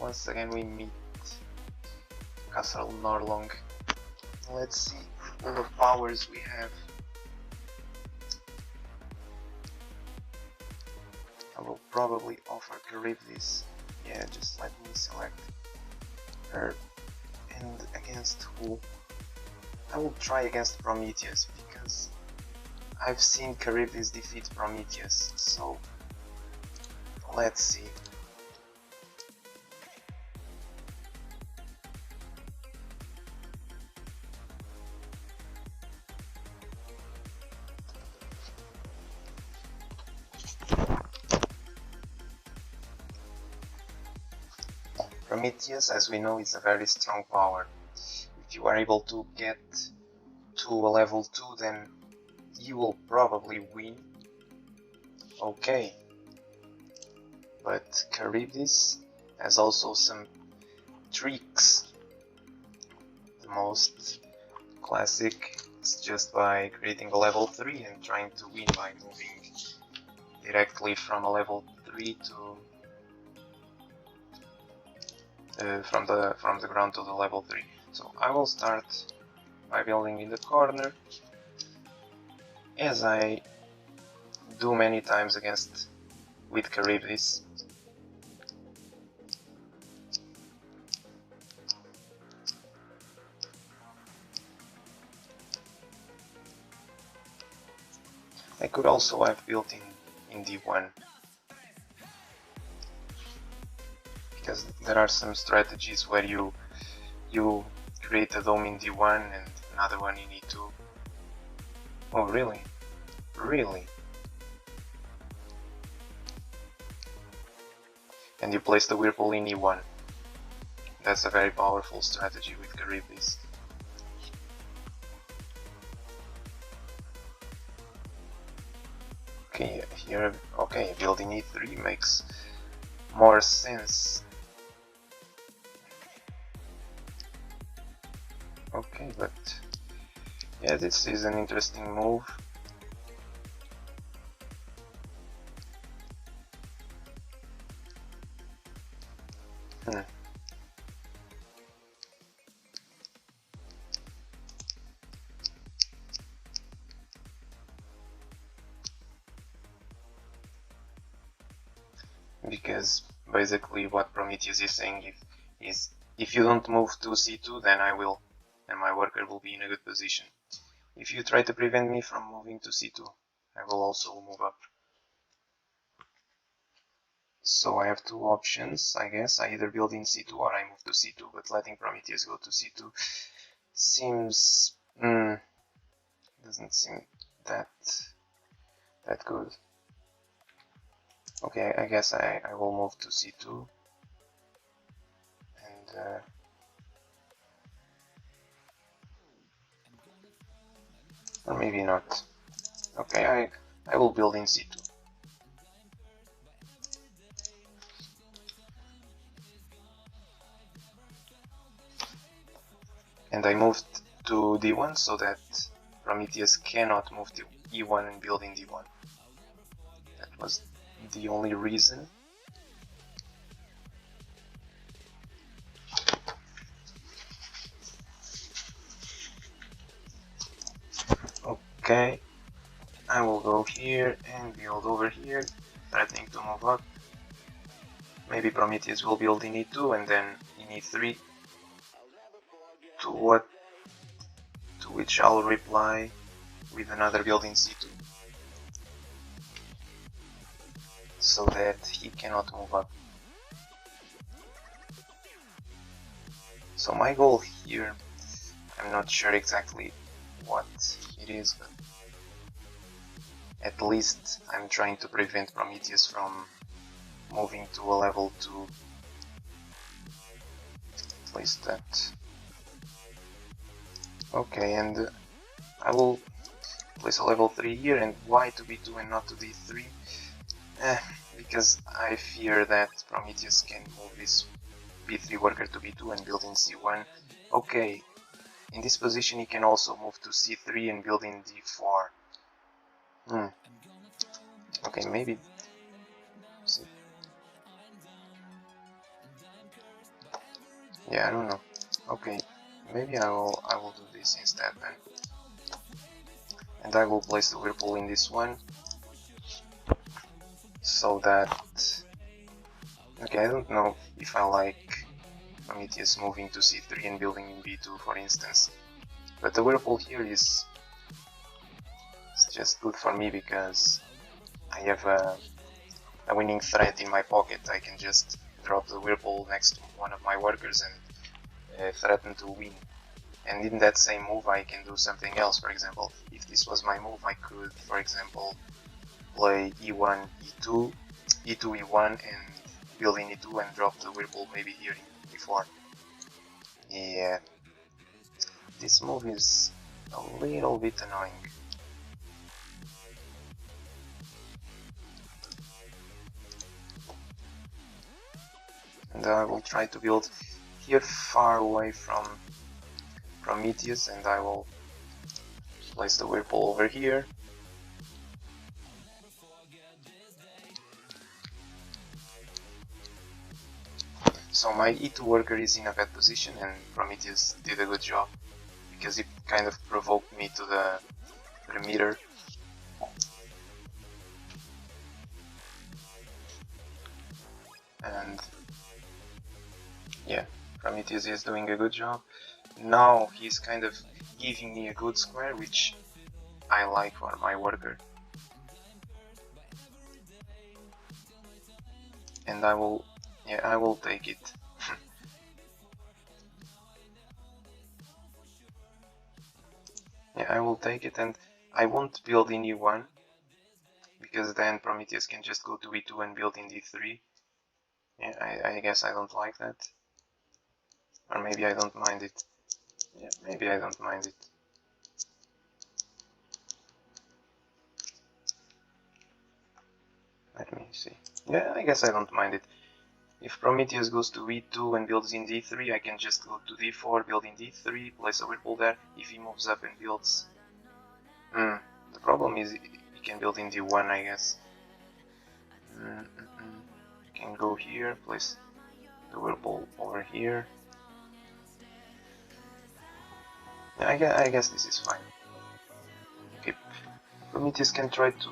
Once again we meet CastleNorlong. Let's see all the powers we have. I will probably offer Charybdis. Yeah, just let me select her. And against who? I will try against Prometheus, because I've seen Charybdis defeat Prometheus, so let's see. Prometheus, as we know, is a very strong power. If you are able to get to a level 2, then you will probably win. Okay. But Charybdis has also some tricks. The most classic is just by creating a level 3 and trying to win by moving directly from a level 3 to from the ground to the level 3. So I will start by building in the corner, as I do many times with Charybdis. I could also have built in D1, because there are some strategies where you create a dome in D1 and another one in E2. Oh really? Really? And you place the Whirlpool in E1. That's a very powerful strategy with Charybdis. Okay, here, okay, building E3 makes more sense. Okay, but yeah, this is an interesting move. Because basically what Prometheus is saying is if you don't move to C2, then I will, and my worker will be in a good position. If you try to prevent me from moving to C2, I will also move up. So I have two options, I guess. I either build in C2 or I move to C2, but letting Prometheus go to C2 seems... doesn't seem that good. Okay, I guess I will move to C2. And... or maybe not. Okay, I will build in C2. And I moved to D1 so that Prometheus cannot move to E1 and build in D1. That was the only reason. Okay, I will go here and build over here, threatening to move up. Maybe Prometheus will build in E2 and then in E3, to which I'll reply with another build in C2, so that he cannot move up. So my goal here, I'm not sure exactly what it is, but at least I'm trying to prevent Prometheus from moving to a level 2. At least that. Okay, and I will place a level 3 here, and why to B2 and not to D3? Because I fear that Prometheus can move this B3 worker to B2 and build in C1. Okay, in this position he can also move to C3 and build in D4. Okay, maybe... See. Yeah, I don't know. Okay, maybe I will do this instead then. And I will place the whirlpool in this one, so that... Okay, I don't know if I like Prometheus moving to c3 and building in b2, for instance. But the whirlpool here is just good for me because I have a winning threat in my pocket. I can just drop the whirlpool next to one of my workers and threaten to win. And in that same move I can do something else. For example, if this was my move, I could, for example, play e1, e2, e2, e1 and build in e2 and drop the whirlpool maybe here in e4. Yeah, this move is a little bit annoying. And I will try to build here far away from Prometheus, and I will place the whirlpool over here. So my e2 worker is in a bad position, and Prometheus did a good job because it kind of provoked me to the perimeter. And yeah, Prometheus is doing a good job. Now he's kind of giving me a good square, which I like for my worker. And I will take it. Yeah, I will take it, and I won't build in e1 because then Prometheus can just go to e2 and build in d3. Yeah, I guess I don't like that. Or maybe I don't mind it. Yeah, maybe I don't mind it. Let me see. Yeah, I guess I don't mind it. If Prometheus goes to e2 and builds in d3, I can just go to d4, build in d3, place a whirlpool there. If he moves up and builds... the problem is he can build in d1, I guess. Can go here, place the whirlpool over here. Yeah, I guess this is fine. Okay, Prometheus can try to...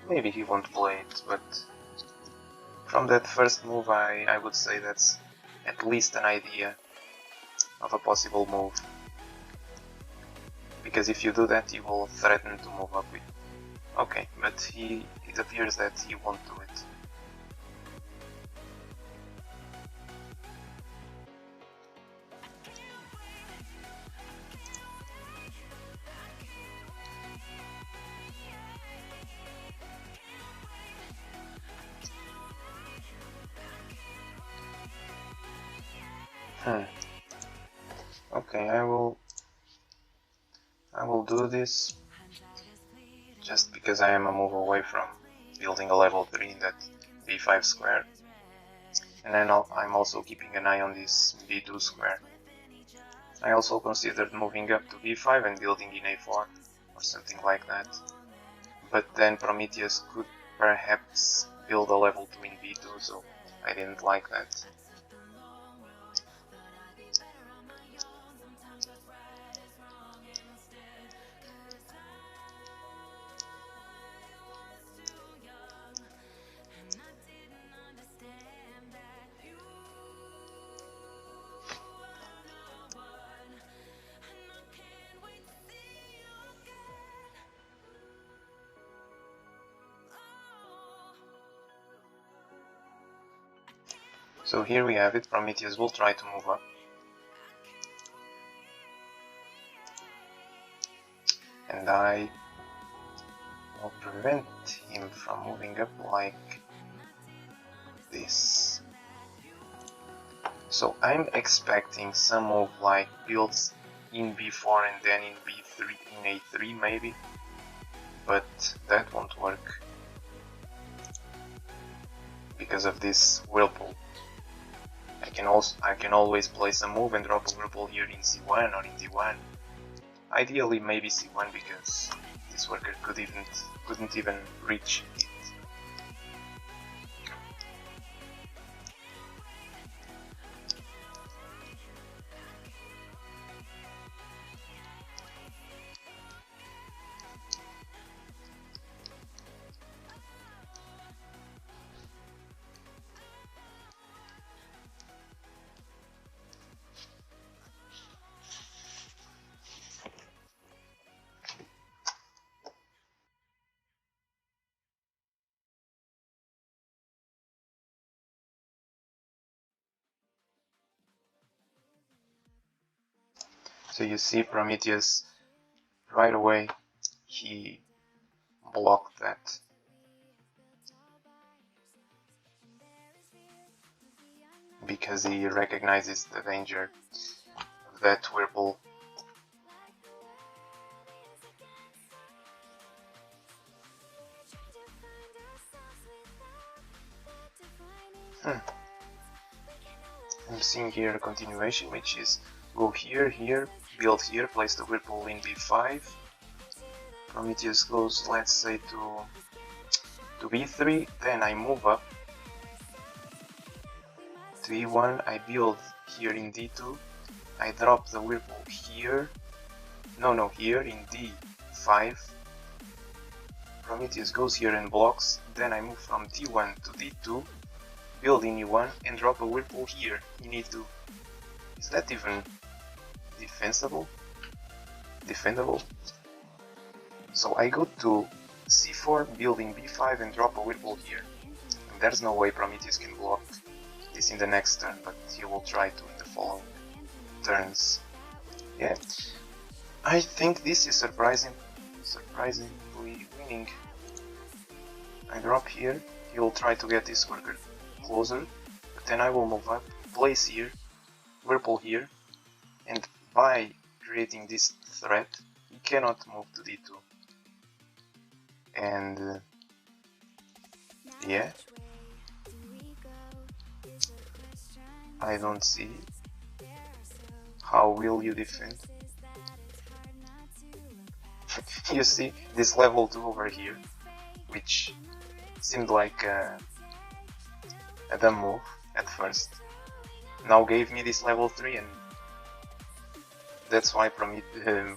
Maybe he won't play it, but... From that first move, I would say that's at least an idea of a possible move. Because if you do that, you will threaten to move up with... Okay, but it appears that he won't do it. Okay, I will do this just because I am a move away from building a level 3 in that b5 square. And then I'm also keeping an eye on this b2 square. I also considered moving up to b5 and building in a4 or something like that. But then Prometheus could perhaps build a level 2 in b2, so I didn't like that. So here we have it, Prometheus will try to move up. And I will prevent him from moving up like this. So I'm expecting some move like builds in b4 and then in b3, in a3 maybe, but that won't work because of this whirlpool. I can always place a move and drop a whirlpool here in c1 or in d1. Ideally maybe c1 because this worker couldn't even reach it. So you see Prometheus right away, he blocked that. Because he recognizes the danger of that whirlpool. I'm seeing here a continuation, which is go here, here, build here, place the whirlpool in b5. Prometheus goes, let's say, to b3, then I move up to e1, I build here in d2, I drop the whirlpool here, here in d5, Prometheus goes here and blocks, then I move from d1 to d2, build in e1 and drop a whirlpool here in e2. Is that even defensible? Defendable? So I go to c4, build in b5 and drop a whirlpool here. And there's no way Prometheus can block this in the next turn, but he will try to in the following turns. Yeah, I think this is surprisingly winning. I drop here, he will try to get this worker closer, but then I will move up, place here, whirlpool here, and by creating this threat, he cannot move to d2. And yeah, I don't see how will you defend. You see this level 2 over here, which seemed like a dumb move at first, now gave me this level 3, and that's why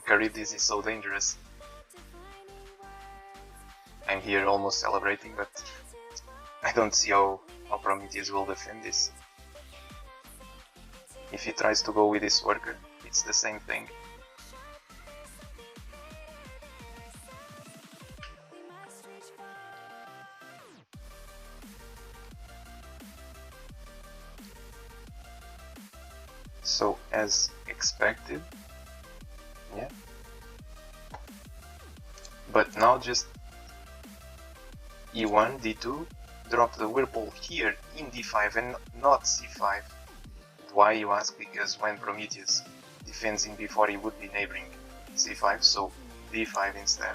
Charybdis is so dangerous. I'm here almost celebrating, but I don't see how Prometheus will defend this. If he tries to go with this worker, it's the same thing. So as expected, yeah. But now just e1, d2, drop the whirlpool here in d5 and not c5. Why, you ask? Because when Prometheus defends in b4 he would be neighboring c5, so d5 instead.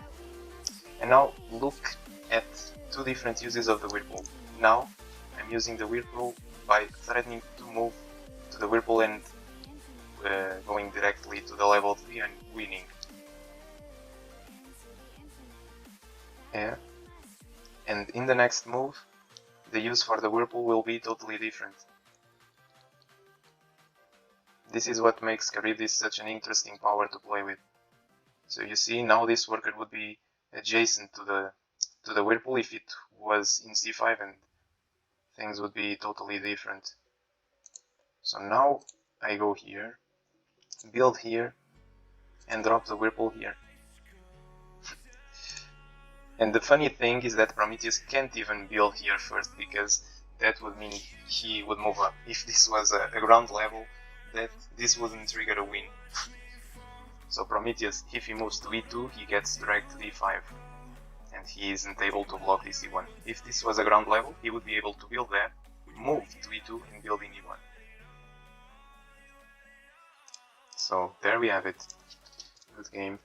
And now look at two different uses of the whirlpool. Now I'm using the whirlpool by threatening to move to the whirlpool and going directly to the level 3 and winning. Yeah. And in the next move, the use for the whirlpool will be totally different. This is what makes Charybdis such an interesting power to play with. So you see, now this worker would be adjacent to the whirlpool if it was in c5, and things would be totally different. So now I go here, build here, and drop the whirlpool here. And the funny thing is that Prometheus can't even build here first, because that would mean he would move up. If this was a ground level, this wouldn't trigger a win. So Prometheus, if he moves to e2, he gets dragged to d5, and he isn't able to block this e1. If this was a ground level, he would be able to build there, move to e2 and build in e1. So there we have it. Good game.